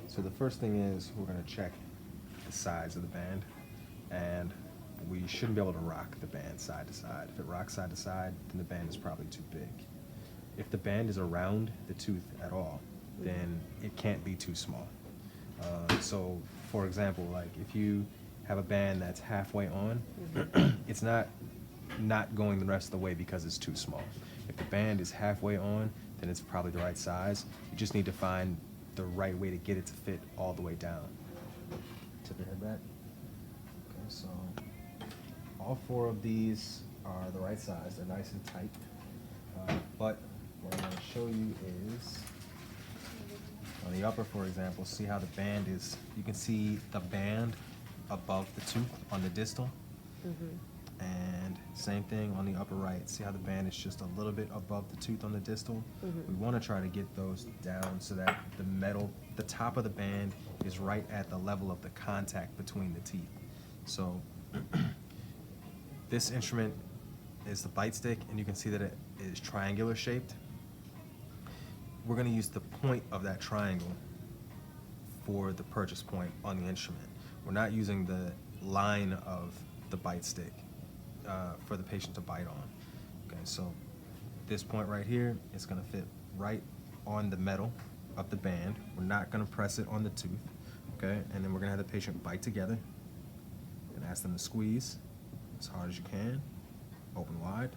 So the first thing is we're going to check the size of the band, and we shouldn't be able to rock the band side to side. If it rocks side to side, then the band is probably too big. If the band is around the tooth at all, then it can't be too small. So, for example, like if you have a band that's halfway on, it's not going the rest of the way because it's too small. If the band is halfway on, then it's probably the right size. You just need to find the right way to get it to fit all the way down. Tip your head back. Okay, so all four of these are the right size. They're nice and tight. But what I'm going to show you is on the upper, for example, see how the band is, you can see the band above the tooth on the distal. And same thing on the upper right. See how the band is just a little bit above the tooth on the distal? We want to try to get those down so that the top of the band is right at the level of the contact between the teeth. So this instrument is the bite stick, and you can see that it is triangular shaped. We're going to use the point of that triangle for the purchase point on the instrument. We're not using the line of the bite stick for the patient to bite on. Okay, so this point right here is going to fit right on the metal of the band. We're not going to press it on the tooth. Okay, and then we're going to have the patient bite together and ask them to squeeze as hard as you can, open wide,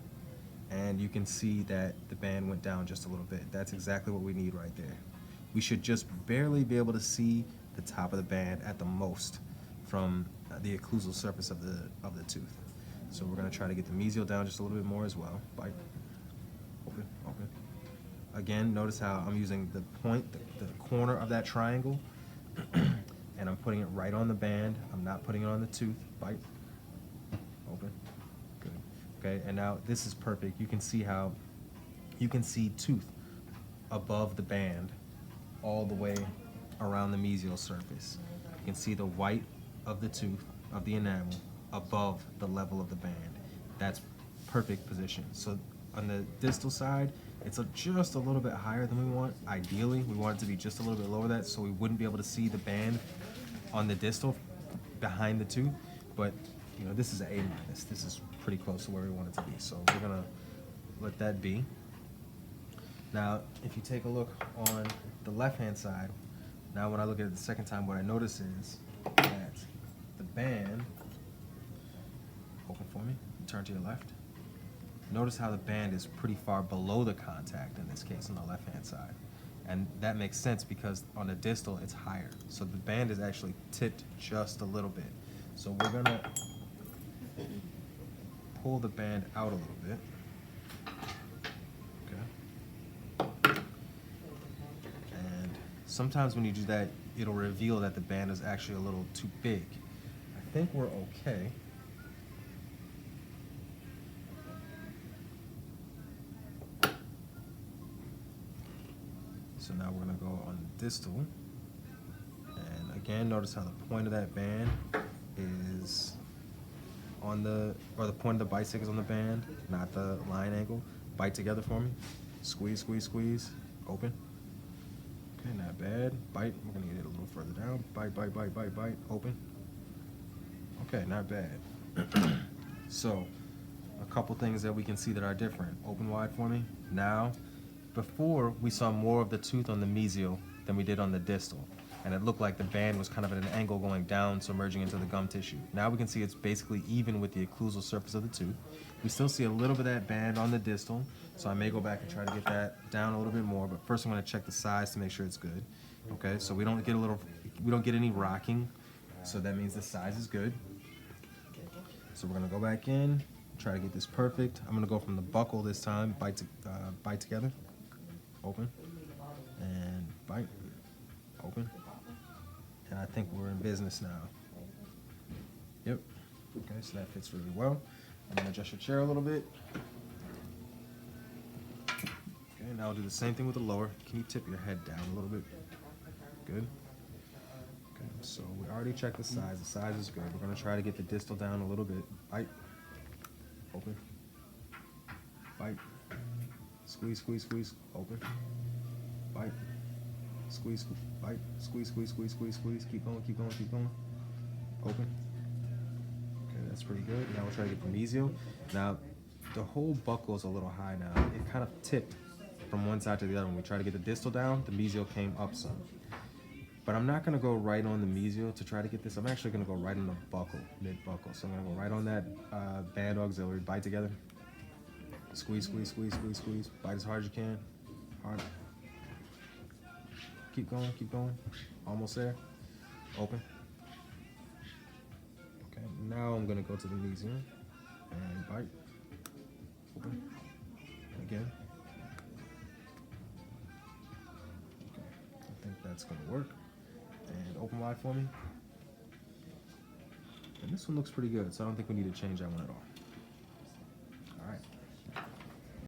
and you can see that the band went down just a little bit. That's exactly what we need right there. We should just barely be able to see the top of the band at the most from the occlusal surface of the tooth. So we're going to try to get the mesial down just a little bit more as well. Bite, open, open. Again, notice how I'm using the point, the corner of that triangle, and I'm putting it right on the band. I'm not putting it on the tooth. Bite, open, good. Okay, and now this is perfect. You can see how you can see tooth above the band all the way around the mesial surface. You can see the white of the tooth, of the enamel, above the level of the band. That's perfect position. So on the distal side, it's just a little bit higher than we want. Ideally, we want it to be just a little bit lower that, so we wouldn't be able to see the band on the distal behind the tooth. But you know, this is an A-. This is pretty close to where we want it to be. So we're gonna let that be. Now, if you take a look on the left-hand side, now when I look at it the second time, what I notice is that the band, open for me, turn to your left. Notice how the band is pretty far below the contact in this case on the left-hand side. And that makes sense because on the distal, it's higher. So the band is actually tipped just a little bit. So we're gonna pull the band out a little bit. Okay. And sometimes when you do that, it'll reveal that the band is actually a little too big. I think we're okay. So now we're gonna go on the distal, and again, notice how the point of that band is on the point of the bite stick is on the band, not the line angle. Bite together for me. Squeeze, squeeze, squeeze. Open. Okay, not bad. Bite. We're gonna get it a little further down. Bite, bite, bite, bite, bite. Open. Okay, not bad. So, a couple things that we can see that are different. Open wide for me. Now, before we saw more of the tooth on the mesial than we did on the distal, and it looked like the band was kind of at an angle going down, so merging into the gum tissue. Now we can see it's basically even with the occlusal surface of the tooth. We still see a little bit of that band on the distal, so I may go back and try to get that down a little bit more, but first I'm going to check the size to make sure it's good. Okay, so we don't get any rocking, so that means the size is good. So we're going to go back in, try to get this perfect. I'm going to go from the buckle this time, bite together. Open, and bite, open, and I think we're in business now. Yep, okay, so that fits really well. I'm gonna adjust your chair a little bit. Okay, now I'll do the same thing with the lower. Can you tip your head down a little bit? Good. Okay, so we already checked the size. The size is good. We're gonna try to get the distal down a little bit. Bite, open, bite. Squeeze, squeeze, squeeze, open, bite, Squeeze, bite, squeeze, squeeze, squeeze, squeeze, squeeze. Keep going, keep going, keep going. Open. Okay, that's pretty good. Now we'll try to get the mesial. Now, the whole buckle is a little high now. It kind of tipped from one side to the other. When we try to get the distal down, the mesial came up some. But I'm not going to go right on the mesial to try to get this. I'm actually going to go right on the buckle, mid-buckle. So I'm going to go right on that band auxiliary. Bite together. Squeeze, squeeze, squeeze, squeeze, squeeze. Bite as hard as you can. Hard. Keep going, keep going. Almost there. Open. Okay, now I'm going to go to the mesial and bite. Open. And again. Okay, I think that's going to work. And open wide for me. And this one looks pretty good, so I don't think we need to change that one at all.